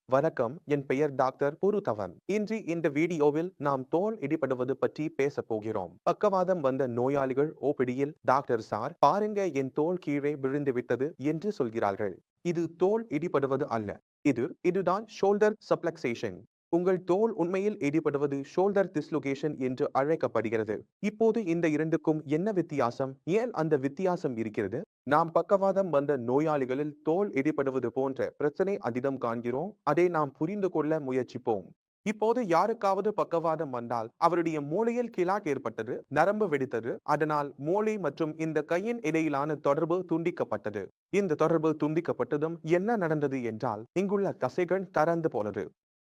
வணக்கம், என் பெயர் டாக்டர் புருதவன். இன்று இந்த வீடியோவில் நாம் தோல் இடிபடுவது பற்றி பேசப் போகிறோம். பக்கவாதம் வந்த நோயாளிகள் ஓபிடியில் டாக்டர் சார் பாருங்க என் தோல் கீழே விழுந்து விட்டது என்று சொல்கிறார்கள். இது தோல் இடிபடுவது அல்ல. இதுதான் ஷோல்டர் சப்ளக்சேஷன். உங்கள் தோல் உண்மையில் இடிபடுவது ஷோல்டர் டிஸ்லோகேஷன் என்று அழைக்கப்படுகிறது. இப்போது இந்த இரண்டுக்கும் என்ன வித்தியாசம்? ஏன் அந்த வித்தியாசம் இருக்கிறது? நாம் பக்கவாதம் வந்த நோயாளிகளில் தோல் இடிபடுவது போன்ற பிரச்சனை அதிகம் காண்கிறோம். அதை நாம் புரிந்து கொள்ள முயற்சிப்போம். இப்போது யாருக்காவது பக்கவாதம் வந்தால் அவருடைய மூளையில் கிளாட் ஏற்பட்டது, நரம்பு வெடித்தது. அதனால் மூளை மற்றும் இந்த கையின் இடையிலான தொடர்பு துண்டிக்கப்பட்டது. இந்த தொடர்பு துண்டிக்கப்பட்டதும் என்ன நடந்தது என்றால் இங்குள்ள தசைகள் திறந்து போனது.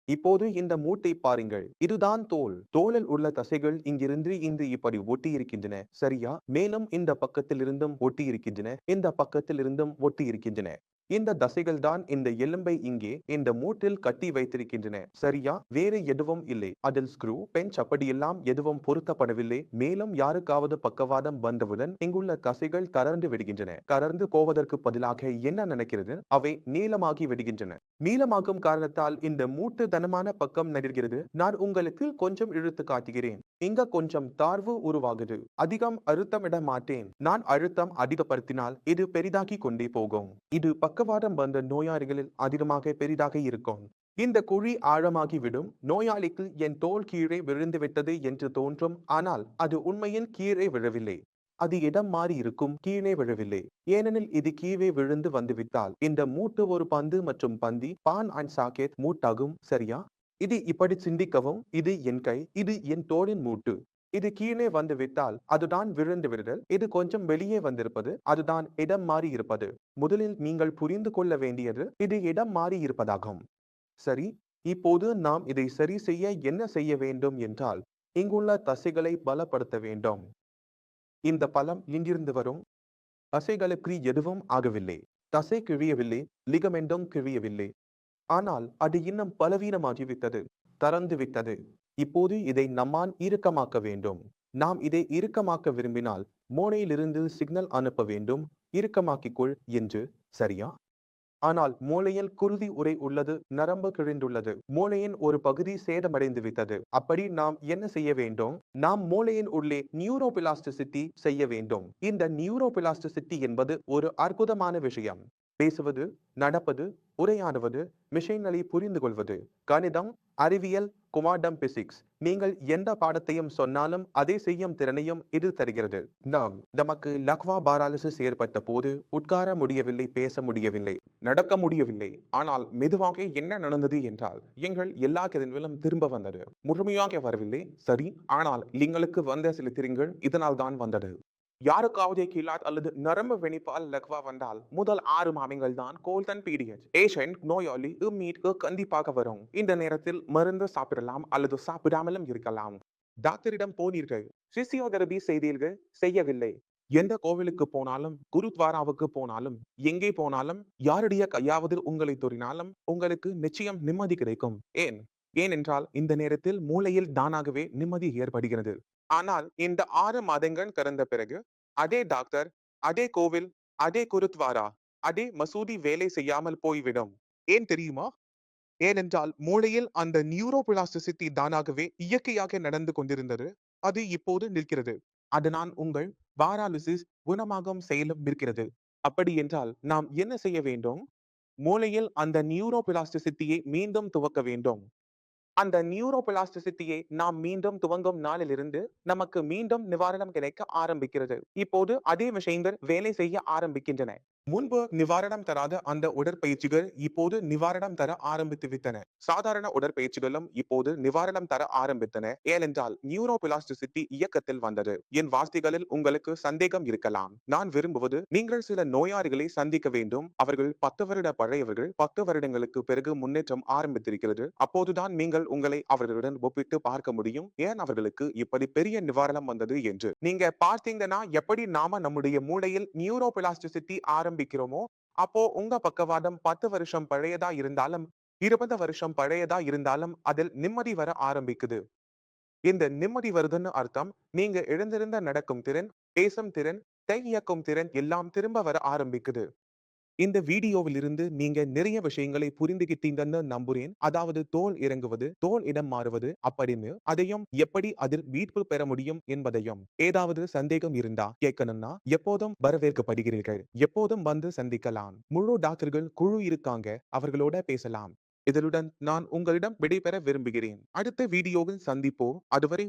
இப்போது இந்த மூட்டை பாருங்கள். இதுதான் தோல். தோலில் உள்ள தசைகள் இங்கிருந்து இப்படி ஒட்டி இருக்கின்றன. சரியா? மேலும் இந்த பக்கத்தில் இருந்தும் ஒட்டி இருக்கின்றன. இந்த பக்கத்தில் இருந்தும் ஒட்டி இருக்கின்றன. இந்த தசைகள் தான் இந்த எலும்பை இங்கே இந்த மூட்டில் கட்டி வைத்திருக்கின்றன. சரியா? வேறு எதுவும் இல்லை. அதில் ஸ்க்ரூ, பெஞ்ச் அப்படியெல்லாம் எதுவும் பொருத்தப்படவில்லை. மேலும் யாருக்காவது பக்கவாதம் வந்தவுடன் இங்குள்ள தசைகள் கரந்து விடுகின்றன. கரந்து போவதற்கு பதிலாக என்ன நடக்கிறது? அவை நீளமாகி விடுகின்றன. நீளமாகும் காரணத்தால் இந்த மூட்டு தனமான பக்கம் நகர்கிறது. நான் உங்களுக்கு கொஞ்சம் இழுத்து காட்டுகிறேன். இங்க கொஞ்சம் தாழ்வு உருவாகுது. அதிகம் அழுத்தமிட மாட்டேன். நான் அழுத்தம் அதிகப்படுத்தினால் இது பெரிதாகி கொண்டே போகும். இது பக்கவாதம் வந்த நோயாளிகளில் அதிகமாக பெரிதாக இருக்கும். இந்த குழி ஆழமாகிவிடும். நோயாளிக்கு என் தோல் கீழே விழுந்து விட்டது என்று தோன்றும். ஆனால் அது உண்மையில் கீழே விழவில்லை. அது இடம் மாறி இருக்கும், கீழே விழவில்லை. ஏனெனில் இது கீழே விழுந்து வந்துவிட்டால் இந்த மூட்டு ஒரு பந்து மற்றும் பந்தி பான் அண்ட் சாக்கெட் மூட்டாகும். சரியா? இது இப்படி சிந்திக்கவும். இது என் கை, இது என் தோளின் மூட்டு. இது கீழே வந்து விட்டால் அதுதான் விழுந்து விடுதல். இது கொஞ்சம் வெளியே வந்திருப்பது, அதுதான் இடம் மாறி இருப்பது. முதலில் நீங்கள் புரிந்து கொள்ள வேண்டியது இது இடம் மாறி இருப்பதாகும். சரி, இப்போது நாம் இதை சரி செய்ய என்ன செய்ய வேண்டும் என்றால் இங்குள்ள தசைகளை பலப்படுத்த வேண்டும். இந்த பலம் எங்கிருந்து வரும்? தசைகளுக்கு எதுவும் ஆகவில்லை. தசை கிழியவில்லை, லிகமெண்டும் கிழியவில்லை. ஆனால் அது இன்னும் பலவீனமாகிவிட்டது, திறந்து விட்டது. இப்போது இதை நம்மால் இறுக்கமாக்க வேண்டும். நாம் இதை இறுக்கமாக்க விரும்பினால் மூளையிலிருந்து சிக்னல் அனுப்ப வேண்டும், இறுக்கமாக்கிக்கொள் என்று. சரியா? ஆனால் மூளையில் குருதி உறை உள்ளது, நரம்பு கிழிந்துள்ளது. மூளையின் ஒரு பகுதி சேதமடைந்து விட்டது. அப்படி நாம் என்ன செய்ய வேண்டும்? நாம் மூளையின் உள்ளே நியூரோபிளாஸ்டிசிட்டி செய்ய வேண்டும். இந்த நியூரோபிளாஸ்டிசிட்டி என்பது ஒரு அற்புதமான விஷயம். பேசுவது, நடப்பது, உரையாடுவது, விஷயங்களை புரிந்து கொள்வது, கணிதம், அறிவியல், குவாண்டம் பிசிக்ஸ். நீங்கள் எந்த பாடத்தையும் சொன்னாலும் அதை செய்யும் திறனையும் இது தருகிறது. நமக்கு லக்வா பாராலிசிஸ் ஏற்பட்ட போது உட்கார முடியவில்லை, பேச முடியவில்லை, நடக்க முடியவில்லை. ஆனால் மெதுவாக என்ன நடந்தது என்றால் எங்கள் எல்லா கிருமிகளும் திரும்ப வந்தது. முழுமையாக வரவில்லை, சரி. ஆனால் எங்களுக்கு வந்த சில திறன்கள் இதனால் தான் வந்தது. யாருக்காவது கிலாட் அல்லது நரம்பு வெணிப்பால் லக்வா வந்தால் முதல் 6 மாதங்கள் தான் கோல்டன் பீரியட். ஏஷண்ட் நோயாளி மீட்க கண்டிப்பாக வரும். இந்த நேரத்தில் மருந்து சாப்பிடலாம் அல்லது சாப்பிடாமலும் இருக்கலாம். டாக்டரிடம் போனீர்கள், பிசியோதெரபி செய்தீர்கள், செய்யவில்லை. எந்த கோவிலுக்கு போனாலும், குருத்வாராவுக்கு போனாலும், எங்கே போனாலும், யாருடைய கையாவது உங்களை தொறினாலும் உங்களுக்கு நிச்சயம் நிம்மதி கிடைக்கும். ஏனென்றால் இந்த நேரத்தில் மூளையில் தானாகவே நிம்மதி ஏற்படுகிறது. ஆனால் இந்த 6 மாதங்கள் கடந்த பிறகு அதே டாக்டர், அதே கோவில், அதே குருத்வாரா, அதே மசூதி வேலை செய்யாமல் போய்விடும். ஏன் தெரியுமா? ஏனென்றால் மூளையில் அந்த நியூரோபிளாஸ்டிசிட்டி தானாகவே இயற்கையாக நடந்து கொண்டிருந்தது. அது இப்போது நிற்கிறது. அதனால் உங்கள் பாராலிசிஸ் குணமாகும் செயலும் இருக்கிறது. அப்படி என்றால் நாம் என்ன செய்ய வேண்டும்? மூளையில் அந்த நியூரோபிளாஸ்டிசிட்டியை மீண்டும் துவக்க வேண்டும். அந்த நியூரோபிளாஸ்டிசிட்டியை நாம் மீண்டும் துவங்கும் நாளிலிருந்து நமக்கு மீண்டும் நிவாரணம் கிடைக்க ஆரம்பிக்கிறது. இப்போது அதே விஷயங்கள் வேலை செய்ய ஆரம்பிக்கின்றன. முன்பு நிவாரணம் தராத அந்த உடற்பயிற்சிகள் இப்போது நிவாரணம் தர ஆரம்பித்து விட்டன. சாதாரண உடற்பயிற்சிகளும் இப்போது நிவாரணம் தர ஆரம்பித்தன. ஏனென்றால் நியூரோபிளாஸ்டிசிட்டி இயக்கத்தில் வந்தது. என் வார்த்தைகளில் உங்களுக்கு சந்தேகம் இருக்கலாம். நான் விரும்புவது நீங்கள் சில நோயாளிகளை சந்திக்க வேண்டும். அவர்கள் 10 வருட பழையவர்கள். 10 வருடங்களுக்கு பிறகு முன்னேற்றம் ஆரம்பித்திருக்கிறது. அப்போதுதான் நீங்கள் உங்களை அவர்களுடன் ஒப்பிட்டு பார்க்க முடியும். ஏன் அவர்களுக்கு இப்படி பெரிய நிவாரணம் வந்தது என்று. நீங்க பார்த்தீங்கன்னா எப்படி நாம நம்முடைய மூளையில் நியூரோபிளாஸ்டிசிட்டி ஆரம்பிக்கிறோமோ அப்போ உங்க பக்கவாதம் 10 வருஷம் பழையதா இருந்தாலும் 20 வருஷம் பழையதா இருந்தாலும் அதில் நிம்மதி வர ஆரம்பிக்குது. இந்த நிம்மதி வருதுன்னு அர்த்தம் நீங்க எழுந்திருந்த நடக்கும் திறன், பேசும் திறன், கை இயக்கும் திறன் எல்லாம் திரும்ப வர ஆரம்பிக்குது. இந்த வீடியோவில் இருந்து நீங்க நிறைய விஷயங்களை புரிந்துகிட்டீங்கன்னு நம்புறேன். அதாவது தோல் இறங்குவது, தோல் இடம் மாறுவது அப்படின்னு, அதையும் எப்படி அதில் மீட்பு பெற முடியும் என்பதையும். ஏதாவது சந்தேகம் இருந்தா கேட்கணும்னா எப்போதும் வரவேற்கப்படுகிறீர்கள். எப்போதும் வந்து சந்திக்கலாம். முழு டாக்டர்கள் குழு இருக்காங்க. அவர்களோட பேசலாம். இதனுடன் நான் உங்களிடம் விடைபெற விரும்புகிறேன். அடுத்த வீடியோவில் சந்திப்போம். அதுவரை